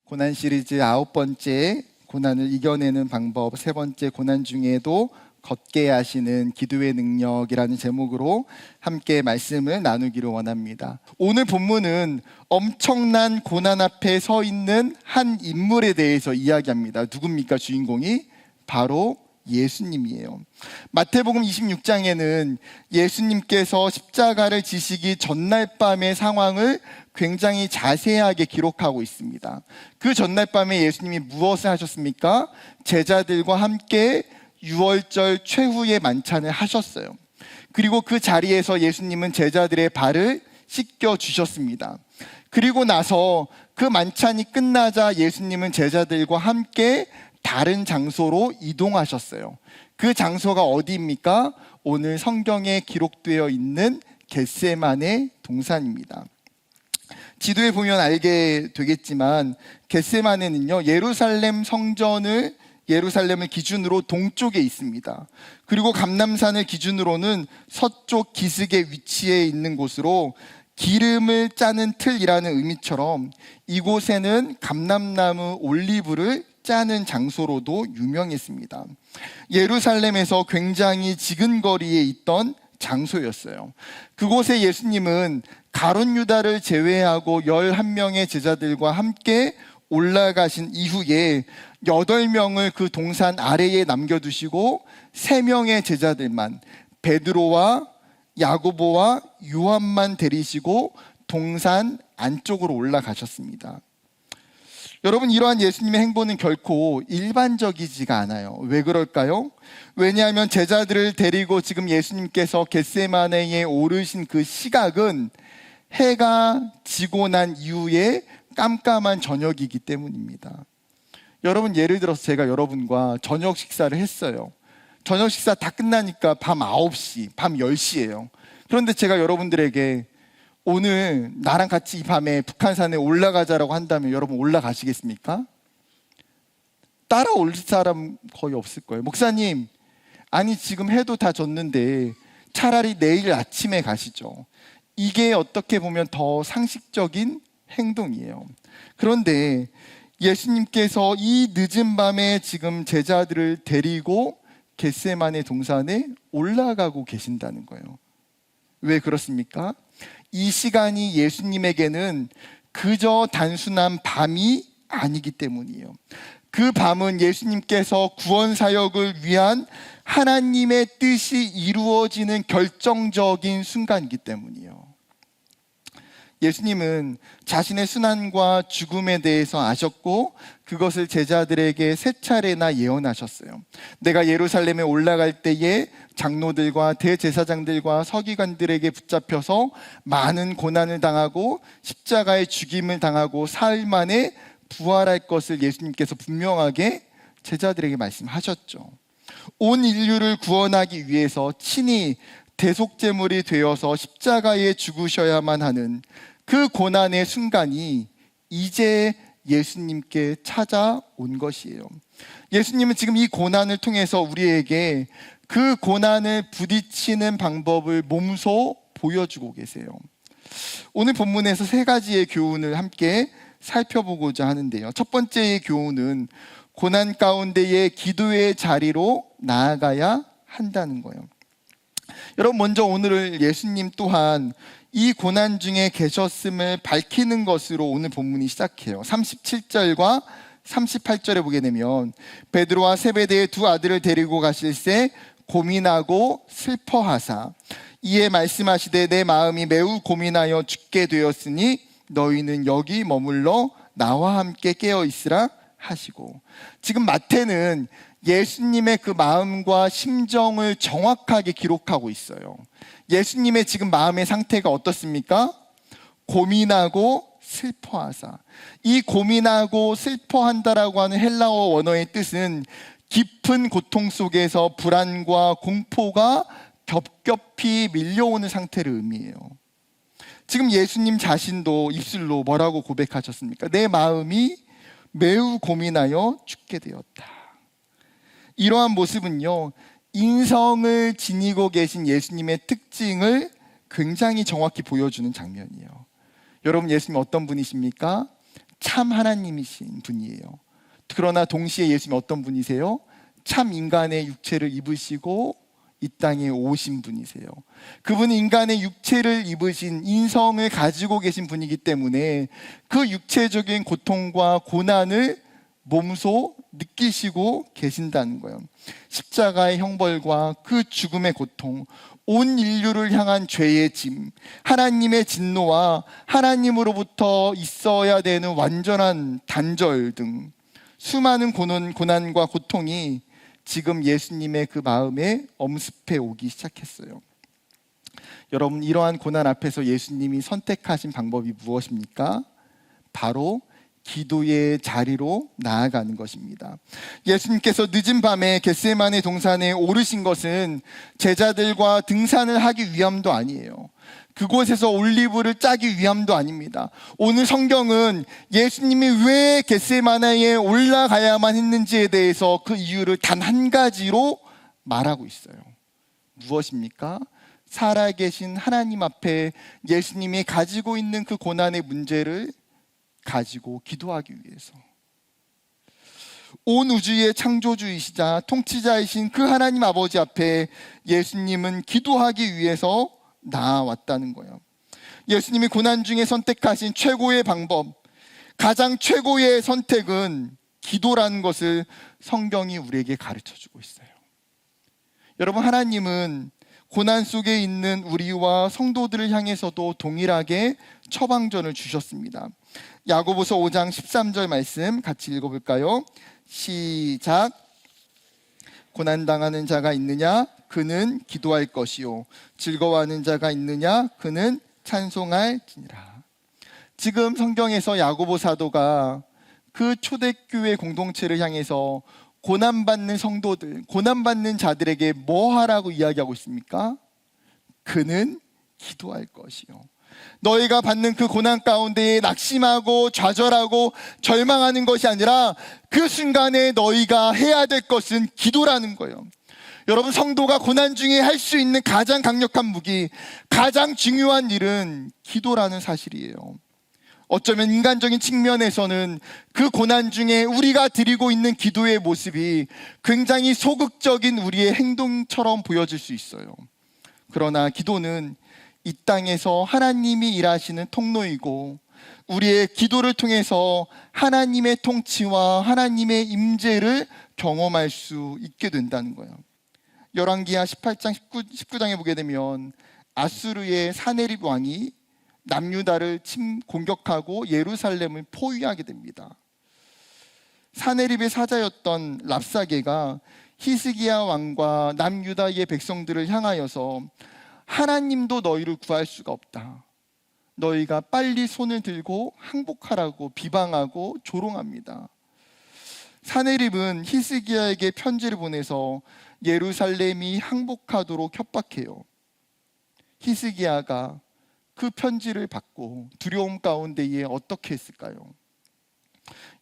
고난 시리즈 9번째 고난을 이겨내는 방법, 3번째 고난 중에도 걷게 하시는 기도의 능력이라는 제목으로 함께 말씀을 나누기를 원합니다. 오늘 본문은 엄청난 고난 앞에 서 있는 한 인물에 대해서 이야기합니다. 누굽니까? 주인공이 바로 예수님이에요. 마태복음 26장에는 예수님께서 십자가를 지시기 전날 밤의 상황을 굉장히 자세하게 기록하고 있습니다. 그 전날 밤에 예수님이 무엇을 하셨습니까? 제자들과 함께 유월절 최후의 만찬을 하셨어요. 그리고 그 자리에서 예수님은 제자들의 발을 씻겨 주셨습니다. 그리고 나서 그 만찬이 끝나자 예수님은 제자들과 함께 다른 장소로 이동하셨어요. 그 장소가 어디입니까? 오늘 성경에 기록되어 있는 겟세마네 동산입니다. 지도에 보면 알게 되겠지만 겟세마네는요, 예루살렘을 기준으로 동쪽에 있습니다. 그리고 감람산을 기준으로는 서쪽 기슭에 위치해 있는 곳으로 기름을 짜는 틀이라는 의미처럼 이곳에는 감람나무 올리브를 짜는 장소로도 유명했습니다. 예루살렘에서 굉장히 지근거리에 있던 장소였어요. 그곳에 예수님은 가룟 유다를 제외하고 11명의 제자들과 함께 올라가신 이후에 8명을 그 동산 아래에 남겨두시고 3명의 제자들만, 베드로와 야고보와 요한만 데리시고 동산 안쪽으로 올라가셨습니다. 여러분, 이러한 예수님의 행보는 결코 일반적이지가 않아요. 왜 그럴까요? 왜냐하면 제자들을 데리고 지금 예수님께서 겟세마네에 오르신 그 시각은 해가 지고 난 이후에 깜깜한 저녁이기 때문입니다. 여러분, 예를 들어서 제가 여러분과 저녁 식사를 했어요. 저녁 식사 다 끝나니까 밤 9시, 밤 10시예요. 그런데 제가 여러분들에게 오늘 나랑 같이 이 밤에 북한산에 올라가자라고 한다면 여러분 올라가시겠습니까? 따라올 사람 거의 없을 거예요. 목사님, 아니 지금 해도 다 졌는데 차라리 내일 아침에 가시죠. 이게 어떻게 보면 더 상식적인 행동이에요. 그런데 예수님께서 이 늦은 밤에 지금 제자들을 데리고 겟세마네 동산에 올라가고 계신다는 거예요. 왜 그렇습니까? 이 시간이 예수님에게는 그저 단순한 밤이 아니기 때문이에요. 그 밤은 예수님께서 구원 사역을 위한 하나님의 뜻이 이루어지는 결정적인 순간이기 때문이에요. 예수님은 자신의 순환과 죽음에 대해서 아셨고 그것을 제자들에게 3차례나 예언하셨어요. 내가 예루살렘에 올라갈 때에 장로들과 대제사장들과 서기관들에게 붙잡혀서 많은 고난을 당하고 십자가의 죽임을 당하고 사흘 만에 부활할 것을 예수님께서 분명하게 제자들에게 말씀하셨죠. 온 인류를 구원하기 위해서 친히 대속제물이 되어서 십자가에 죽으셔야만 하는 그 고난의 순간이 이제 예수님께 찾아온 것이에요. 예수님은 지금 이 고난을 통해서 우리에게 그 고난을 부딪히는 방법을 몸소 보여주고 계세요. 오늘 본문에서 3가지의 교훈을 함께 살펴보고자 하는데요. 첫 번째의 교훈은 고난 가운데의 기도의 자리로 나아가야 한다는 거예요. 여러분, 먼저 오늘을 예수님 또한 이 고난 중에 계셨음을 밝히는 것으로 오늘 본문이 시작해요. 37절과 38절에 보게 되면 베드로와 세베대의 2 아들을 데리고 가실새 고민하고 슬퍼하사 이에 말씀하시되 내 마음이 매우 고민하여 죽게 되었으니 너희는 여기 머물러 나와 함께 깨어 있으라 하시고, 지금 마태는 예수님의 그 마음과 심정을 정확하게 기록하고 있어요. 예수님의 지금 마음의 상태가 어떻습니까? 고민하고 슬퍼하사. 이 고민하고 슬퍼한다라고 하는 헬라어 원어의 뜻은 깊은 고통 속에서 불안과 공포가 겹겹이 밀려오는 상태를 의미해요. 지금 예수님 자신도 입술로 뭐라고 고백하셨습니까? 내 마음이 매우 고민하여 죽게 되었다. 이러한 모습은요, 인성을 지니고 계신 예수님의 특징을 굉장히 정확히 보여주는 장면이에요. 여러분, 예수님 어떤 분이십니까? 참 하나님이신 분이에요. 그러나 동시에 예수님이 어떤 분이세요? 참 인간의 육체를 입으시고 이 땅에 오신 분이세요. 그분은 인간의 육체를 입으신 인성을 가지고 계신 분이기 때문에 그 육체적인 고통과 고난을 몸소 느끼시고 계신다는 거예요. 십자가의 형벌과 그 죽음의 고통, 온 인류를 향한 죄의 짐, 하나님의 진노와 하나님으로부터 있어야 되는 완전한 단절 등 수많은 고난과 고통이 지금 예수님의 그 마음에 엄습해 오기 시작했어요. 여러분, 이러한 고난 앞에서 예수님이 선택하신 방법이 무엇입니까? 바로 기도의 자리로 나아가는 것입니다. 예수님께서 늦은 밤에 겟세마네 동산에 오르신 것은 제자들과 등산을 하기 위함도 아니에요. 그곳에서 올리브를 짜기 위함도 아닙니다. 오늘 성경은 예수님이 왜 겟세마네에 올라가야만 했는지에 대해서 그 이유를 단 한 가지로 말하고 있어요. 무엇입니까? 살아계신 하나님 앞에 예수님이 가지고 있는 그 고난의 문제를 가지고 기도하기 위해서. 온 우주의 창조주이시자 통치자이신 그 하나님 아버지 앞에 예수님은 기도하기 위해서 나아왔다는 거예요. 예수님이 고난 중에 선택하신 최고의 방법, 가장 최고의 선택은 기도라는 것을 성경이 우리에게 가르쳐주고 있어요. 여러분, 하나님은 고난 속에 있는 우리와 성도들을 향해서도 동일하게 처방전을 주셨습니다. 야고보서 5장 13절 말씀 같이 읽어볼까요? 시작. 고난당하는 자가 있느냐? 그는 기도할 것이요. 즐거워하는 자가 있느냐? 그는 찬송할지니라. 지금 성경에서 야고보 사도가 그 초대교회 공동체를 향해서 고난받는 성도들, 고난받는 자들에게 뭐 하라고 이야기하고 있습니까? 그는 기도할 것이요. 너희가 받는 그 고난 가운데에 낙심하고 좌절하고 절망하는 것이 아니라 그 순간에 너희가 해야 될 것은 기도라는 거예요. 여러분, 성도가 고난 중에 할 수 있는 가장 강력한 무기, 가장 중요한 일은 기도라는 사실이에요. 어쩌면 인간적인 측면에서는 그 고난 중에 우리가 드리고 있는 기도의 모습이 굉장히 소극적인 우리의 행동처럼 보여질 수 있어요. 그러나 기도는 이 땅에서 하나님이 일하시는 통로이고 우리의 기도를 통해서 하나님의 통치와 하나님의 임재를 경험할 수 있게 된다는 거예요. 열왕기하 18장 19장에 보게 되면 아수르의 사네립 왕이 남유다를 공격하고 예루살렘을 포위하게 됩니다. 사네립의 사자였던 랍사게가 히스기야 왕과 남유다의 백성들을 향하여서 하나님도 너희를 구할 수가 없다. 너희가 빨리 손을 들고 항복하라고 비방하고 조롱합니다. 사네립은 히스기야에게 편지를 보내서 예루살렘이 항복하도록 협박해요. 히스기야가 그 편지를 받고 두려움 가운데에 어떻게 했을까요?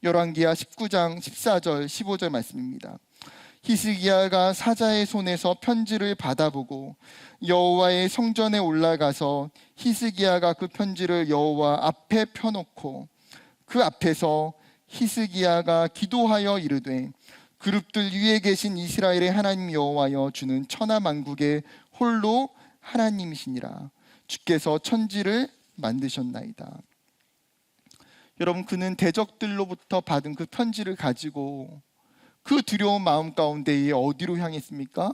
열왕기하 19장 14절 15절 말씀입니다. 히스기야가 사자의 손에서 편지를 받아보고 여호와의 성전에 올라가서 히스기야가 그 편지를 여호와 앞에 펴놓고 그 앞에서 히스기야가 기도하여 이르되 그룹들 위에 계신 이스라엘의 하나님 여호와여, 주는 천하 만국의 홀로 하나님이시니라. 주께서 천지를 만드셨나이다. 여러분, 그는 대적들로부터 받은 그 편지를 가지고 그 두려운 마음 가운데에 어디로 향했습니까?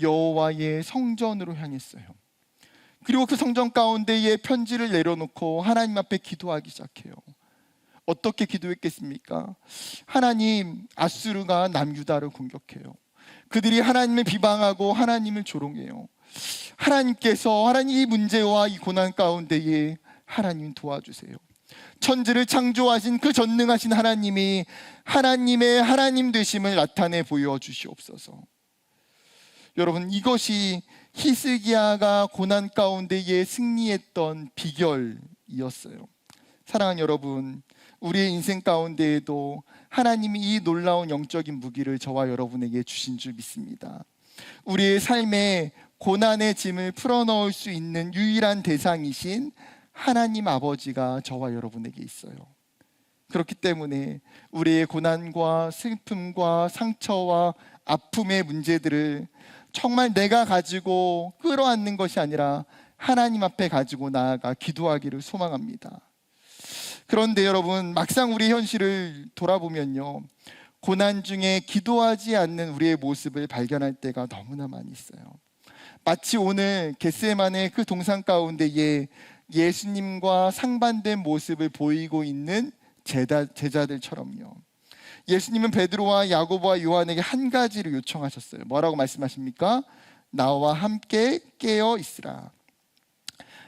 여호와의 성전으로 향했어요. 그리고 그 성전 가운데에 편지를 내려놓고 하나님 앞에 기도하기 시작해요. 어떻게 기도했겠습니까? 하나님, 아수르가 남유다를 공격해요. 그들이 하나님을 비방하고 하나님을 조롱해요. 하나님께서 이 문제와 이 고난 가운데에 하나님 도와주세요. 천지를 창조하신 그 전능하신 하나님이 하나님의 하나님 되심을 나타내 보여주시옵소서. 여러분, 이것이 히스기야가 고난 가운데에 승리했던 비결이었어요. 사랑하는 여러분, 우리의 인생 가운데에도 하나님이 이 놀라운 영적인 무기를 저와 여러분에게 주신 줄 믿습니다. 우리의 삶에 고난의 짐을 풀어넣을 수 있는 유일한 대상이신 하나님 아버지가 저와 여러분에게 있어요. 그렇기 때문에 우리의 고난과 슬픔과 상처와 아픔의 문제들을 정말 내가 가지고 끌어안는 것이 아니라 하나님 앞에 가지고 나아가 기도하기를 소망합니다. 그런데 여러분, 막상 우리 현실을 돌아보면요, 고난 중에 기도하지 않는 우리의 모습을 발견할 때가 너무나 많이 있어요. 마치 오늘 겟세마네 그 동상 가운데에 예수님과 상반된 모습을 보이고 있는 제자들처럼요. 예수님은 베드로와 야고보와 요한에게 한 가지를 요청하셨어요. 뭐라고 말씀하십니까? 나와 함께 깨어 있으라.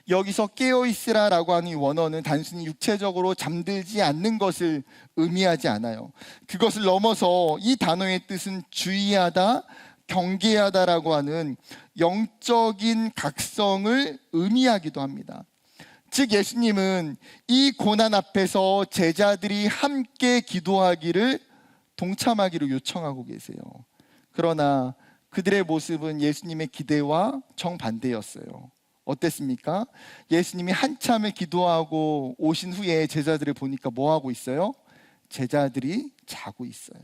여기서 깨어 있으라라고 하는 이 원어는 단순히 육체적으로 잠들지 않는 것을 의미하지 않아요. 그것을 넘어서 이 단어의 뜻은 주의하다, 경계하다라고 하는 영적인 각성을 의미하기도 합니다. 즉 예수님은 이 고난 앞에서 제자들이 함께 기도하기를, 동참하기를 요청하고 계세요. 그러나 그들의 모습은 예수님의 기대와 정반대였어요. 어땠습니까? 예수님이 한참을 기도하고 오신 후에 제자들을 보니까 뭐 하고 있어요? 제자들이 자고 있어요.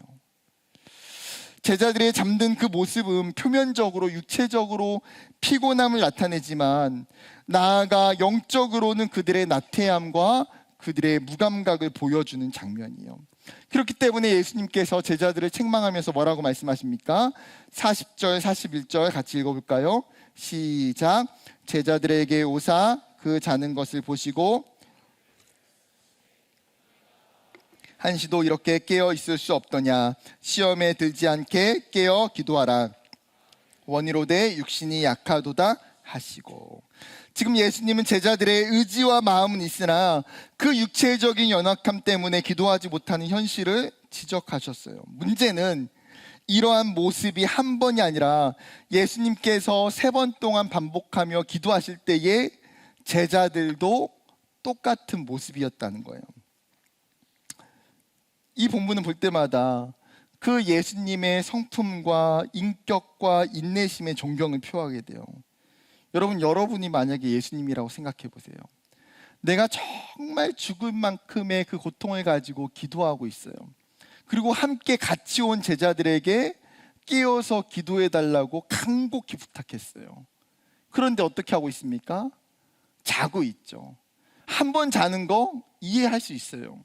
제자들의 잠든 그 모습은 표면적으로 육체적으로 피곤함을 나타내지만 나아가 영적으로는 그들의 나태함과 그들의 무감각을 보여주는 장면이에요. 그렇기 때문에 예수님께서 제자들을 책망하면서 뭐라고 말씀하십니까? 40절, 41절 같이 읽어볼까요? 시작. 제자들에게 오사 그 자는 것을 보시고 한시도 이렇게 깨어 있을 수 없더냐. 시험에 들지 않게 깨어 기도하라. 원이로되 육신이 약하도다 하시고. 지금 예수님은 제자들의 의지와 마음은 있으나 그 육체적인 연약함 때문에 기도하지 못하는 현실을 지적하셨어요. 문제는 이러한 모습이 한 번이 아니라 예수님께서 3번 동안 반복하며 기도하실 때에 제자들도 똑같은 모습이었다는 거예요. 이 본문을 볼 때마다 그 예수님의 성품과 인격과 인내심의 존경을 표하게 돼요. 여러분이 만약에 예수님이라고 생각해 보세요. 내가 정말 죽을 만큼의 그 고통을 가지고 기도하고 있어요. 그리고 함께 같이 온 제자들에게 깨어서 기도해 달라고 간곡히 부탁했어요. 그런데 어떻게 하고 있습니까? 자고 있죠. 한 번 자는 거 이해할 수 있어요.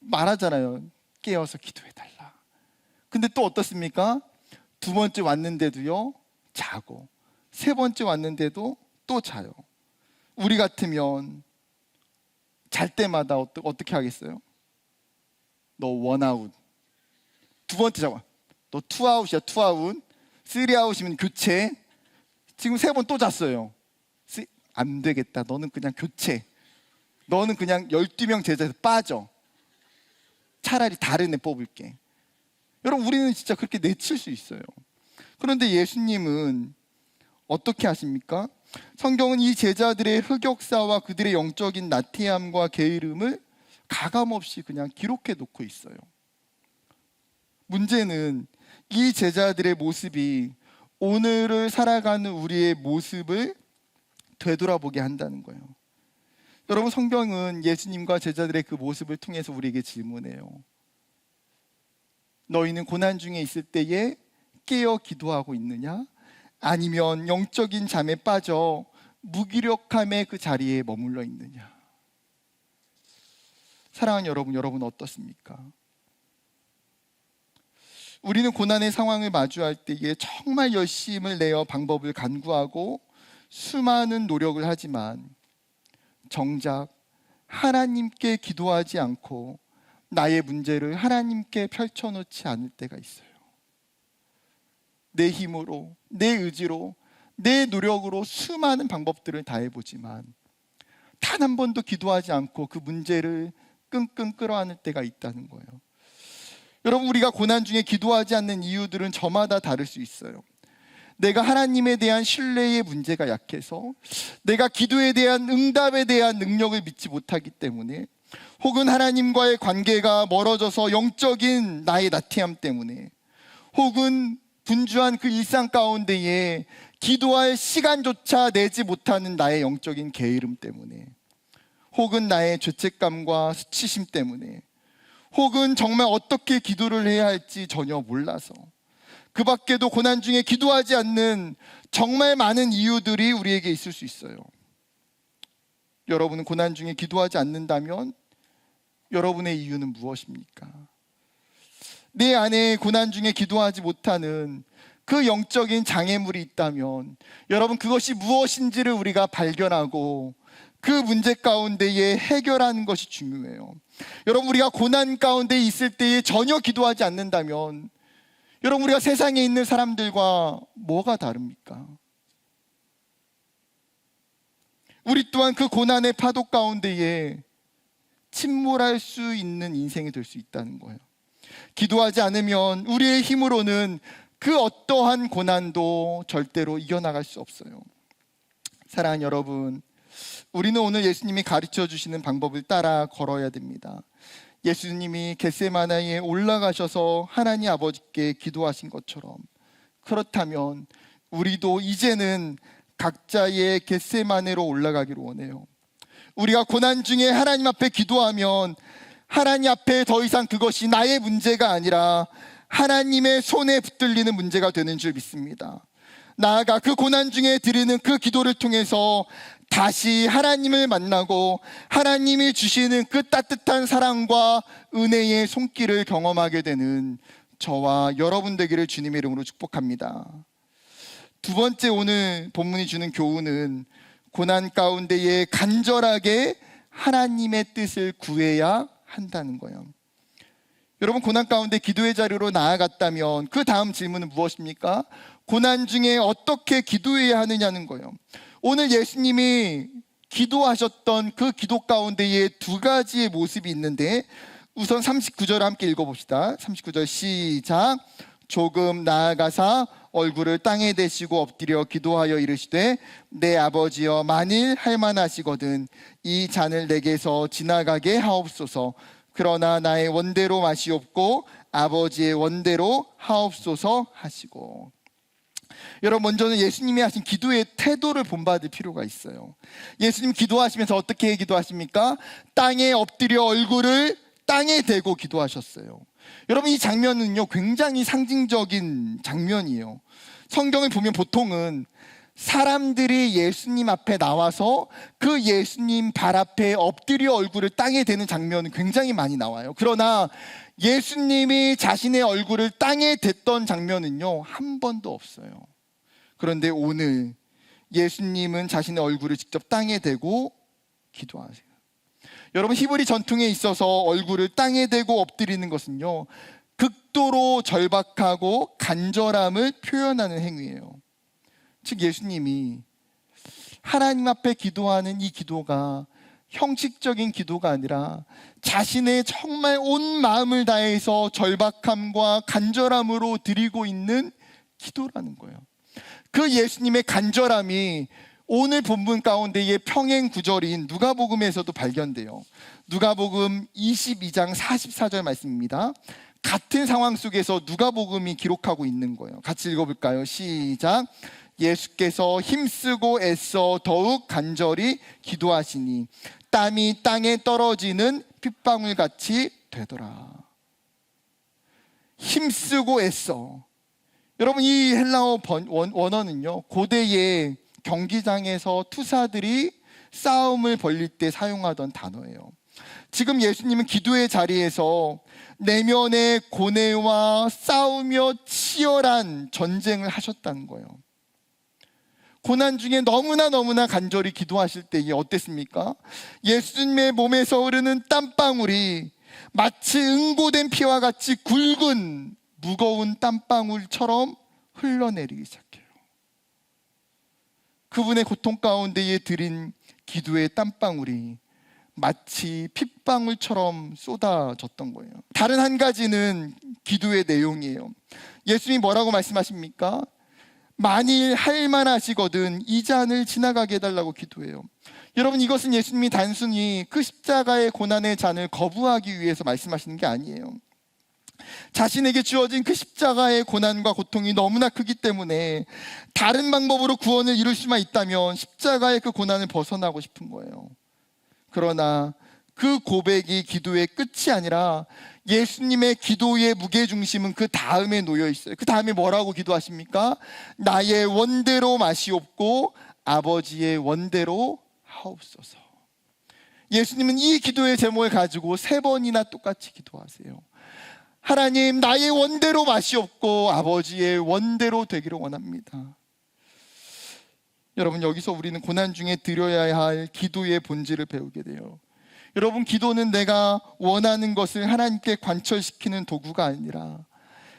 말하잖아요. 깨어서 기도해 달라. 근데 또 어떻습니까? 2번째 왔는데도요, 자고. 3번째 왔는데도 또 자요. 우리 같으면 잘 때마다 어떻게 하겠어요? 너 원아웃. 2번째 잡아. 너 투아웃이야, 투아웃. 3아웃이면 교체. 지금 3번 또 잤어요. 안 되겠다. 너는 그냥 교체. 너는 그냥 12명 제자에서 빠져. 차라리 다른 애 뽑을게. 여러분, 우리는 진짜 그렇게 내칠 수 있어요. 그런데 예수님은 어떻게 하십니까? 성경은 이 제자들의 흑역사와 그들의 영적인 나태함과 게으름을 가감없이 그냥 기록해 놓고 있어요. 문제는 이 제자들의 모습이 오늘을 살아가는 우리의 모습을 되돌아보게 한다는 거예요. 여러분, 성경은 예수님과 제자들의 그 모습을 통해서 우리에게 질문해요. 너희는 고난 중에 있을 때에 깨어 기도하고 있느냐? 아니면 영적인 잠에 빠져 무기력함의 그 자리에 머물러 있느냐? 사랑하는 여러분 어떻습니까? 우리는 고난의 상황을 마주할 때에 정말 열심을 내어 방법을 간구하고 수많은 노력을 하지만 정작 하나님께 기도하지 않고 나의 문제를 하나님께 펼쳐놓지 않을 때가 있어요. 내 힘으로, 내 의지로, 내 노력으로 수많은 방법들을 다 해보지만 단 한 번도 기도하지 않고 그 문제를 끙끙 끌어안을 때가 있다는 거예요. 여러분, 우리가 고난 중에 기도하지 않는 이유들은 저마다 다를 수 있어요. 내가 하나님에 대한 신뢰의 문제가 약해서, 내가 기도에 대한 응답에 대한 능력을 믿지 못하기 때문에, 혹은 하나님과의 관계가 멀어져서 영적인 나의 나태함 때문에, 혹은 분주한 그 일상 가운데에 기도할 시간조차 내지 못하는 나의 영적인 게으름 때문에, 혹은 나의 죄책감과 수치심 때문에, 혹은 정말 어떻게 기도를 해야 할지 전혀 몰라서, 그 밖에도 고난 중에 기도하지 않는 정말 많은 이유들이 우리에게 있을 수 있어요. 여러분은 고난 중에 기도하지 않는다면 여러분의 이유는 무엇입니까? 내 안에 고난 중에 기도하지 못하는 그 영적인 장애물이 있다면 여러분, 그것이 무엇인지를 우리가 발견하고 그 문제 가운데에 해결하는 것이 중요해요. 여러분, 우리가 고난 가운데 있을 때에 전혀 기도하지 않는다면 여러분, 우리가 세상에 있는 사람들과 뭐가 다릅니까? 우리 또한 그 고난의 파도 가운데에 침몰할 수 있는 인생이 될 수 있다는 거예요. 기도하지 않으면 우리의 힘으로는 그 어떠한 고난도 절대로 이겨나갈 수 없어요. 사랑하는 여러분, 우리는 오늘 예수님이 가르쳐 주시는 방법을 따라 걸어야 됩니다. 예수님이 겟세마네에 올라가셔서 하나님 아버지께 기도하신 것처럼, 그렇다면 우리도 이제는 각자의 겟세마네로 올라가기를 원해요. 우리가 고난 중에 하나님 앞에 기도하면 하나님 앞에 더 이상 그것이 나의 문제가 아니라 하나님의 손에 붙들리는 문제가 되는 줄 믿습니다. 나아가 그 고난 중에 드리는 그 기도를 통해서 다시 하나님을 만나고 하나님이 주시는 그 따뜻한 사랑과 은혜의 손길을 경험하게 되는 저와 여러분 되기를 주님의 이름으로 축복합니다. 두 번째, 오늘 본문이 주는 교훈은 고난 가운데에 간절하게 하나님의 뜻을 구해야 한다는 거예요. 여러분, 고난 가운데 기도의 자리로 나아갔다면 그 다음 질문은 무엇입니까? 고난 중에 어떻게 기도해야 하느냐는 거예요. 오늘 예수님이 기도하셨던 그 기도 가운데에 두 가지의 모습이 있는데, 우선 39절 함께 읽어봅시다. 39절 시작. 조금 나아가사 얼굴을 땅에 대시고 엎드려 기도하여 이르시되, 내 아버지여, 만일 할만하시거든 이 잔을 내게서 지나가게 하옵소서. 그러나 나의 원대로 마시옵고 아버지의 원대로 하옵소서 하시고. 여러분, 먼저는 예수님이 하신 기도의 태도를 본받을 필요가 있어요. 예수님 기도하시면서 어떻게 기도하십니까? 땅에 엎드려 얼굴을 땅에 대고 기도하셨어요. 여러분, 이 장면은요 굉장히 상징적인 장면이에요. 성경을 보면 보통은 사람들이 예수님 앞에 나와서 그 예수님 발 앞에 엎드려 얼굴을 땅에 대는 장면은 굉장히 많이 나와요. 그러나 예수님이 자신의 얼굴을 땅에 댔던 장면은요 한 번도 없어요. 그런데 오늘 예수님은 자신의 얼굴을 직접 땅에 대고 기도하세요. 여러분, 히브리 전통에 있어서 얼굴을 땅에 대고 엎드리는 것은요 극도로 절박하고 간절함을 표현하는 행위예요. 즉, 예수님이 하나님 앞에 기도하는 이 기도가 형식적인 기도가 아니라 자신의 정말 온 마음을 다해서 절박함과 간절함으로 드리고 있는 기도라는 거예요. 그 예수님의 간절함이 오늘 본문 가운데의 평행 구절인 누가복음에서도 발견돼요. 누가복음 22장 44절 말씀입니다. 같은 상황 속에서 누가복음이 기록하고 있는 거예요. 같이 읽어볼까요? 시작. 예수께서 힘쓰고 애써 더욱 간절히 기도하시니 땀이 땅에 떨어지는 핏방울같이 되더라. 힘쓰고 애써. 여러분, 이 헬라어 원어는요 고대의 경기장에서 투사들이 싸움을 벌릴 때 사용하던 단어예요. 지금 예수님은 기도의 자리에서 내면의 고뇌와 싸우며 치열한 전쟁을 하셨다는 거예요. 고난 중에 너무나 간절히 기도하실 때 어땠습니까? 예수님의 몸에서 흐르는 땀방울이 마치 응고된 피와 같이 굵은 무거운 땀방울처럼 흘러내리기 시작해요. 그분의 고통 가운데에 드린 기도의 땀방울이 마치 핏방울처럼 쏟아졌던 거예요. 다른 한 가지는 기도의 내용이에요. 예수님이 뭐라고 말씀하십니까? 만일 할만하시거든 이 잔을 지나가게 해달라고 기도해요. 여러분, 이것은 예수님이 단순히 그 십자가의 고난의 잔을 거부하기 위해서 말씀하시는 게 아니에요. 자신에게 주어진 그 십자가의 고난과 고통이 너무나 크기 때문에 다른 방법으로 구원을 이룰 수만 있다면 십자가의 그 고난을 벗어나고 싶은 거예요. 그러나 그 고백이 기도의 끝이 아니라 예수님의 기도의 무게중심은 그 다음에 놓여 있어요. 그 다음에 뭐라고 기도하십니까? 나의 원대로 마시옵고 아버지의 원대로 하옵소서. 예수님은 이 기도의 제목을 가지고 3번이나 똑같이 기도하세요. 하나님, 나의 원대로 마시옵고 아버지의 원대로 되기를 원합니다. 여러분, 여기서 우리는 고난 중에 드려야 할 기도의 본질을 배우게 돼요. 여러분, 기도는 내가 원하는 것을 하나님께 관철시키는 도구가 아니라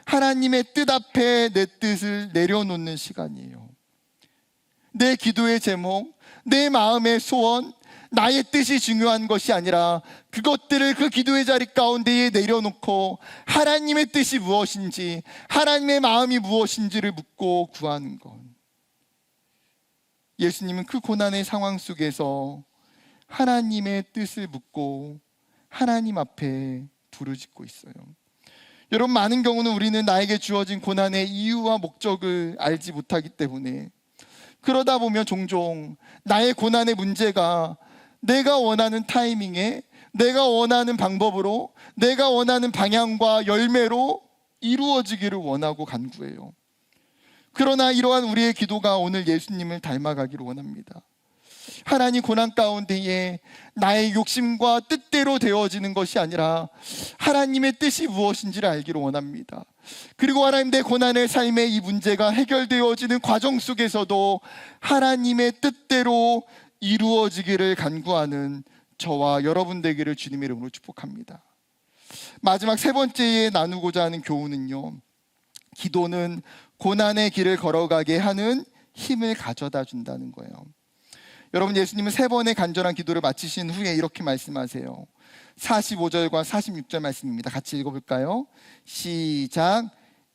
하나님의 뜻 앞에 내 뜻을 내려놓는 시간이에요. 내 기도의 제목, 내 마음의 소원, 나의 뜻이 중요한 것이 아니라 그것들을 그 기도의 자리 가운데에 내려놓고 하나님의 뜻이 무엇인지, 하나님의 마음이 무엇인지를 묻고 구하는 것. 예수님은 그 고난의 상황 속에서 하나님의 뜻을 묻고 하나님 앞에 부르짖고 있어요. 여러분, 많은 경우는 우리는 나에게 주어진 고난의 이유와 목적을 알지 못하기 때문에 그러다 보면 종종 나의 고난의 문제가 내가 원하는 타이밍에, 내가 원하는 방법으로, 내가 원하는 방향과 열매로 이루어지기를 원하고 간구해요. 그러나 이러한 우리의 기도가 오늘 예수님을 닮아가기를 원합니다. 하나님, 고난 가운데에 나의 욕심과 뜻대로 되어지는 것이 아니라 하나님의 뜻이 무엇인지를 알기를 원합니다. 그리고 하나님, 내 고난의 삶의 이 문제가 해결되어지는 과정 속에서도 하나님의 뜻대로 이루어지기를 간구하는 저와 여러분 되기를 주님의 이름으로 축복합니다. 마지막 3번째에 나누고자 하는 교훈은요, 기도는 고난의 길을 걸어가게 하는 힘을 가져다 준다는 거예요. 여러분, 예수님은 3번의 간절한 기도를 마치신 후에 이렇게 말씀하세요. 45절과 46절 말씀입니다. 같이 읽어볼까요? 시작.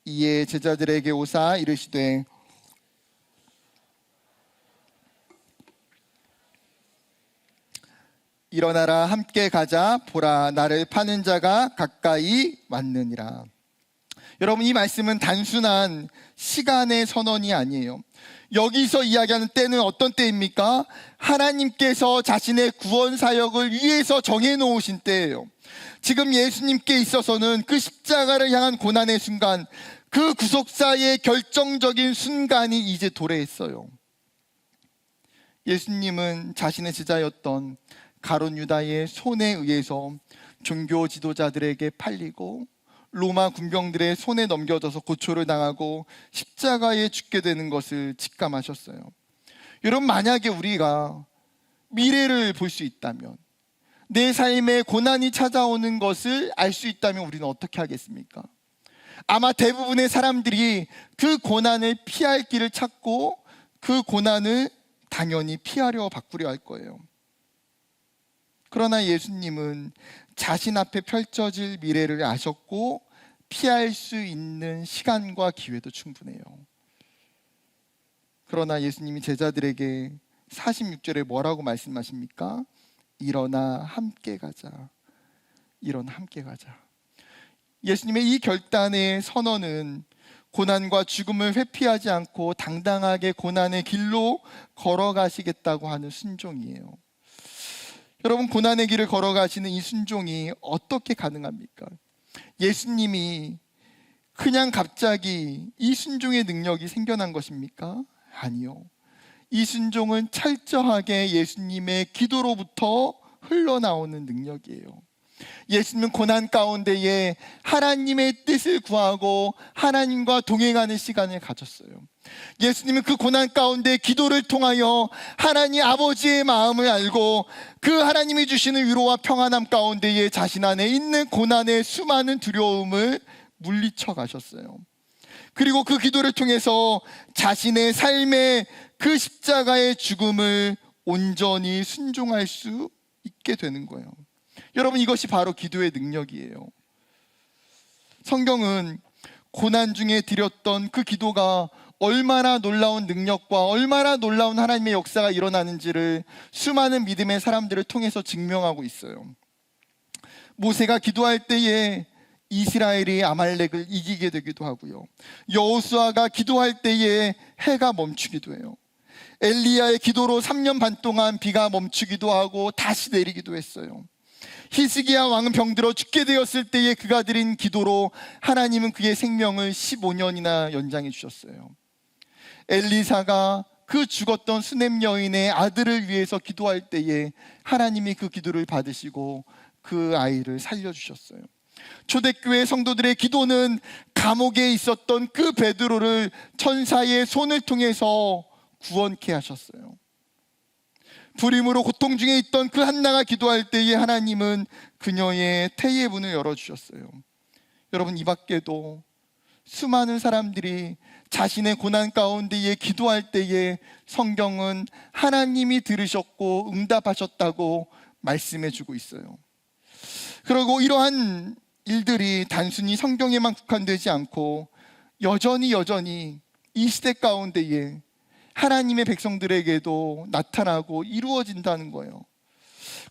이에 제자들에게 오사 이르시되 일어나라, 함께 가자. 보라, 나를 파는 자가 가까이 왔느니라. 여러분, 이 말씀은 단순한 시간의 선언이 아니에요. 여기서 이야기하는 때는 어떤 때입니까? 하나님께서 자신의 구원 사역을 위해서 정해놓으신 때예요. 지금 예수님께 있어서는 그 십자가를 향한 고난의 순간, 그 구속사의 결정적인 순간이 이제 도래했어요. 예수님은 자신의 제자였던 가룟 유다의 손에 의해서 종교 지도자들에게 팔리고 로마 군병들의 손에 넘겨져서 고초를 당하고 십자가에 죽게 되는 것을 직감하셨어요. 여러분, 만약에 우리가 미래를 볼 수 있다면, 내 삶에 고난이 찾아오는 것을 알 수 있다면 우리는 어떻게 하겠습니까? 아마 대부분의 사람들이 그 고난을 피할 길을 찾고 그 고난을 당연히 피하려 바꾸려 할 거예요. 그러나 예수님은 자신 앞에 펼쳐질 미래를 아셨고 피할 수 있는 시간과 기회도 충분해요. 그러나 예수님이 제자들에게 46절에 뭐라고 말씀하십니까? 일어나 함께 가자. 일어나 함께 가자. 예수님의 이 결단의 선언은 고난과 죽음을 회피하지 않고 당당하게 고난의 길로 걸어가시겠다고 하는 순종이에요. 여러분, 고난의 길을 걸어가시는 이 순종이 어떻게 가능합니까? 예수님이 그냥 갑자기 이 순종의 능력이 생겨난 것입니까? 아니요. 이 순종은 철저하게 예수님의 기도로부터 흘러나오는 능력이에요. 예수님은 고난 가운데에 하나님의 뜻을 구하고 하나님과 동행하는 시간을 가졌어요. 예수님은 그 고난 가운데 기도를 통하여 하나님 아버지의 마음을 알고 그 하나님이 주시는 위로와 평안함 가운데에 자신 안에 있는 고난의 수많은 두려움을 물리쳐 가셨어요. 그리고 그 기도를 통해서 자신의 삶의 그 십자가의 죽음을 온전히 순종할 수 있게 되는 거예요. 여러분, 이것이 바로 기도의 능력이에요. 성경은 고난 중에 드렸던 그 기도가 얼마나 놀라운 능력과 얼마나 놀라운 하나님의 역사가 일어나는지를 수많은 믿음의 사람들을 통해서 증명하고 있어요. 모세가 기도할 때에 이스라엘이 아말렉을 이기게 되기도 하고요. 여호수아가 기도할 때에 해가 멈추기도 해요. 엘리야의 기도로 3년 반 동안 비가 멈추기도 하고 다시 내리기도 했어요. 히스기야 왕은 병들어 죽게 되었을 때에 그가 드린 기도로 하나님은 그의 생명을 15년이나 연장해 주셨어요. 엘리사가 그 죽었던 수넴 여인의 아들을 위해서 기도할 때에 하나님이 그 기도를 받으시고 그 아이를 살려주셨어요. 초대교회 성도들의 기도는 감옥에 있었던 그 베드로를 천사의 손을 통해서 구원케 하셨어요. 불임으로 고통 중에 있던 그 한나가 기도할 때에 하나님은 그녀의 태의 문을 열어주셨어요. 여러분, 이 밖에도 수많은 사람들이 자신의 고난 가운데에 기도할 때에 성경은 하나님이 들으셨고 응답하셨다고 말씀해 주고 있어요. 그리고 이러한 일들이 단순히 성경에만 국한되지 않고 여전히 이 시대 가운데에 하나님의 백성들에게도 나타나고 이루어진다는 거예요.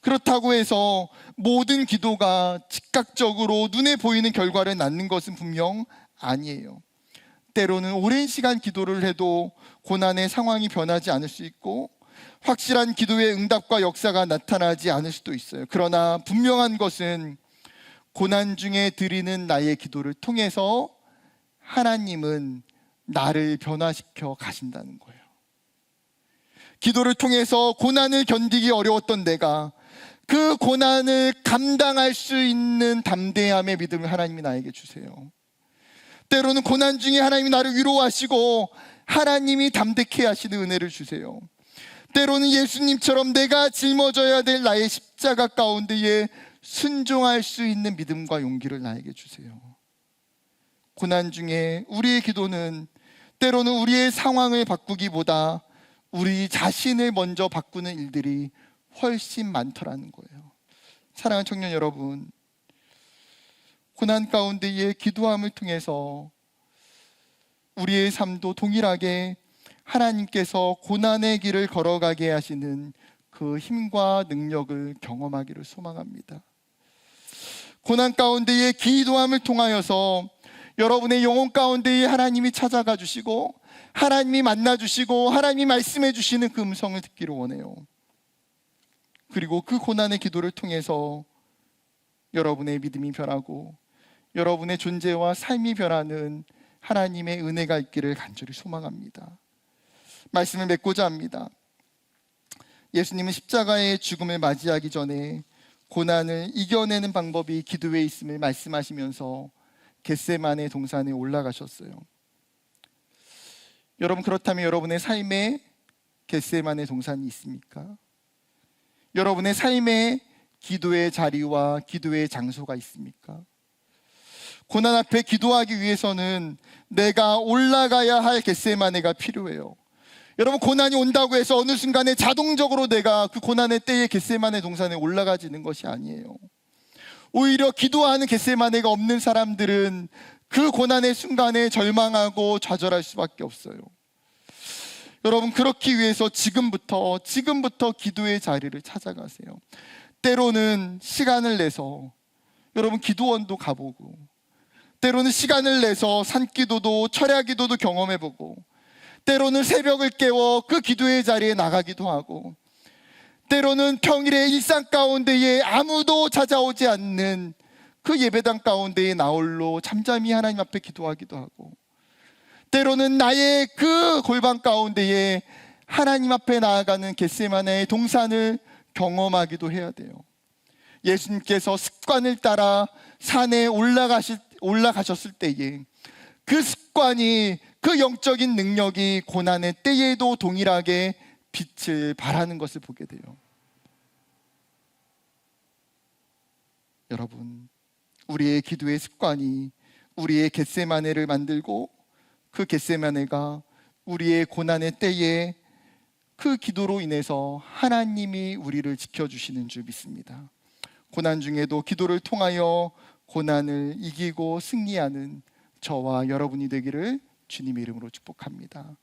그렇다고 해서 모든 기도가 즉각적으로 눈에 보이는 결과를 낳는 것은 분명 아니에요. 때로는 오랜 시간 기도를 해도 고난의 상황이 변하지 않을 수 있고 확실한 기도의 응답과 역사가 나타나지 않을 수도 있어요. 그러나 분명한 것은 고난 중에 드리는 나의 기도를 통해서 하나님은 나를 변화시켜 가신다는 거예요. 기도를 통해서 고난을 견디기 어려웠던 내가 그 고난을 감당할 수 있는 담대함의 믿음을 하나님이 나에게 주세요. 때로는 고난 중에 하나님이 나를 위로하시고 하나님이 담대케 하시는 은혜를 주세요. 때로는 예수님처럼 내가 짊어져야 될 나의 십자가 가운데에 순종할 수 있는 믿음과 용기를 나에게 주세요. 고난 중에 우리의 기도는 때로는 우리의 상황을 바꾸기보다 우리 자신을 먼저 바꾸는 일들이 훨씬 많더라는 거예요. 사랑하는 청년 여러분, 고난 가운데의 기도함을 통해서 우리의 삶도 동일하게 하나님께서 고난의 길을 걸어가게 하시는 그 힘과 능력을 경험하기를 소망합니다. 고난 가운데의 기도함을 통하여서 여러분의 영혼 가운데에 하나님이 찾아가 주시고 하나님이 만나 주시고 하나님이 말씀해 주시는 그 음성을 듣기를 원해요. 그리고 그 고난의 기도를 통해서 여러분의 믿음이 변하고 여러분의 존재와 삶이 변하는 하나님의 은혜가 있기를 간절히 소망합니다. 말씀을 맺고자 합니다. 예수님은 십자가의 죽음을 맞이하기 전에 고난을 이겨내는 방법이 기도에 있음을 말씀하시면서 겟세마네 동산에 올라가셨어요. 여러분, 그렇다면 여러분의 삶에 겟세마네 동산이 있습니까? 여러분의 삶에 기도의 자리와 기도의 장소가 있습니까? 고난 앞에 기도하기 위해서는 내가 올라가야 할 겟세마네가 필요해요. 여러분, 고난이 온다고 해서 어느 순간에 자동적으로 내가 그 고난의 때에 겟세마네 동산에 올라가지는 것이 아니에요. 오히려 기도하는 겟세마네가 없는 사람들은 그 고난의 순간에 절망하고 좌절할 수밖에 없어요. 여러분, 그렇기 위해서 지금부터 기도의 자리를 찾아가세요. 때로는 시간을 내서 여러분 기도원도 가보고, 때로는 시간을 내서 산기도도 철야기도도 경험해보고, 때로는 새벽을 깨워 그 기도의 자리에 나가기도 하고, 때로는 평일의 일상 가운데에 아무도 찾아오지 않는 그 예배당 가운데에 나홀로 잠잠히 하나님 앞에 기도하기도 하고, 때로는 나의 그 골방 가운데에 하나님 앞에 나아가는 겟세마네의 동산을 경험하기도 해야 돼요. 예수님께서 습관을 따라 산에 올라가셨을 때에 그 습관이, 그 영적인 능력이 고난의 때에도 동일하게 빛을 발하는 것을 보게 돼요. 여러분, 우리의 기도의 습관이 우리의 겟세마네를 만들고 그 겟세마네가 우리의 고난의 때에 그 기도로 인해서 하나님이 우리를 지켜주시는 줄 믿습니다. 고난 중에도 기도를 통하여 고난을 이기고 승리하는 저와 여러분이 되기를 주님의 이름으로 축복합니다.